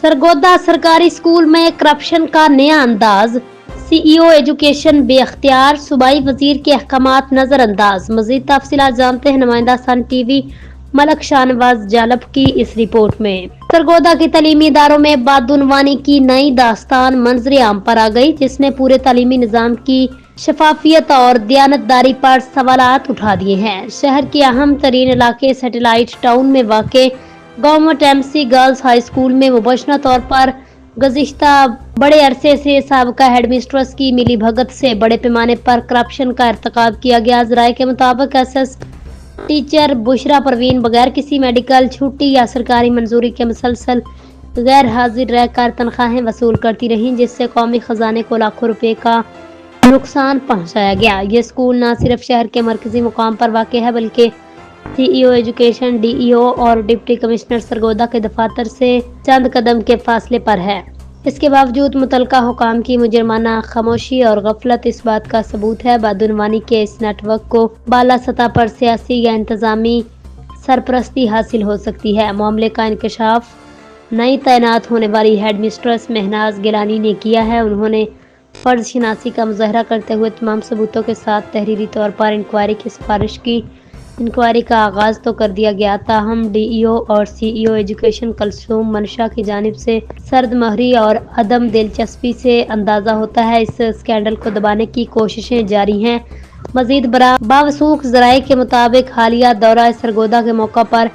सरगोदा सरकारी स्कूल में करप्शन का नया अंदाज, सीईओ एजुकेशन बेअख्तियार, सूबाई वजीर के अहकामात नजरअंदाज। मजीद तफसीलात जानते हैं नुमाइंदा सन टीवी मलक शाहनवाज जालब की इस रिपोर्ट में। सरगोदा के तालीमी इदारों में बदउनवानी की नई दास्तान मंजर आम पर आ गई, जिसने पूरे तालीमी निजाम की शफाफियत और दयानतदारी पर सवालात उठा दिए हैं। शहर के अहम तरीन इलाके सैटेलाइट टाउन में वाक़े government MC girls high school में मुबैशना तौर पर गुज़िश्ता बड़े अरसे से साबका हेडमिस्ट्रेस की मिली भगत से बड़े पैमाने पर करप्शन का इर्तिकाब किया गया। ज़राए के मुताबिक एसएस टीचर बुशरा परवीन बगैर किसी मेडिकल छुट्टी या सरकारी मंजूरी के मुसलसल गैर हाजिर रहकर तनख्वाहें वसूल करती रहीं, जिससे कौमी खजाने को लाखों रुपए का नुकसान पहुंचाया गया। ये स्कूल न सिर्फ शहर के मरकजी मुकाम पर वाक़ है, बल्कि सीईओ एजुकेशन, डीईओ और डिप्टी कमिश्नर सरगोदा के दफातर से चंद कदम के फासले पर है। इसके बावजूद मुतलका हुकाम की मुजरमाना खामोशी और गफलत इस बात का सबूत है। बदउनवानी के इस नेटवर्क को बाला सतह पर सियासी या इंतजामी सरपरस्ती हासिल हो सकती है। मामले का इंकशाफ नई तैनात होने वाली हेडमिस्ट्रेस महनाज गिलानी ने किया है। उन्होंने फर्ज शिनासी का मुजाहरा करते हुए तमाम सबूतों के साथ तहरीरी तौर पर इंक्वायरी की सिफारिश की। इंक्वायरी का आगाज तो कर दिया गया, ताहम डीईओ और सीईओ एजुकेशन कलसूम मनशा की जानिब से सर्द महरी और अदम दिलचस्पी से अंदाजा होता है इस स्कैंडल को दबाने की कोशिशें जारी हैं। मजीद बावसूख ज़राए के मुताबिक हालिया दौरा सरगोदा के मौका पर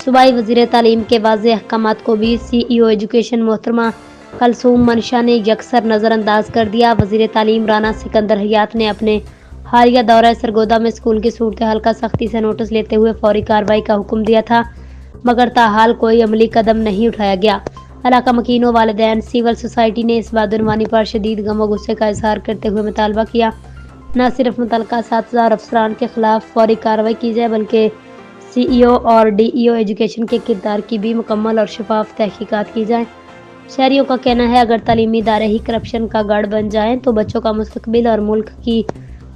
सूबाई वजीर तालीम के वाज़ेह अहकामात को भी सीईओ एजुकेशन मोहतरमा कलसूम मनशा ने यकसर नज़रअंदाज कर दिया। वजीर तालीम राना सिकंदर हयात ने अपने हालिया दौरा सरगोदा में स्कूल की सूरत हाल का सख्ती से नोटिस लेते हुए फौरी कार्रवाई का हुक्म दिया था, मगर ताहाल कोई अमली कदम नहीं उठाया गया। इलाका मकीनों, वालिदैन, सिविल सोसाइटी ने इस बदउनवानी पर शदीद गम व गुस्से का इजहार करते हुए मुतालबा किया, न सिर्फ मुतलका असातिज़ा और अफसरान के खिलाफ फौरी कार्रवाई की जाए, बल्कि सीईओ और डीईओ एजुकेशन के किरदार की भी मुकम्मल और शफाफ तहकीकात की जाए। शहरियों का कहना है, अगर तालीमी इदारे ही करप्शन का गढ़ बन जाएं तो बच्चों का मुस्तकबिल और मुल्क की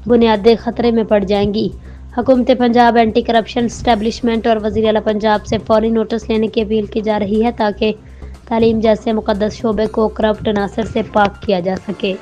बुनियादें खतरे में पड़ जाएंगी। हुकूमत पंजाब एंटी करप्शन एस्टेब्लिशमेंट और वज़ीर आला पंजाब से फौरी नोटिस लेने की अपील की जा रही है, ताकि तालीम जैसे मुकद्दस शोबे को करप्ट अनासर से पाक किया जा सके।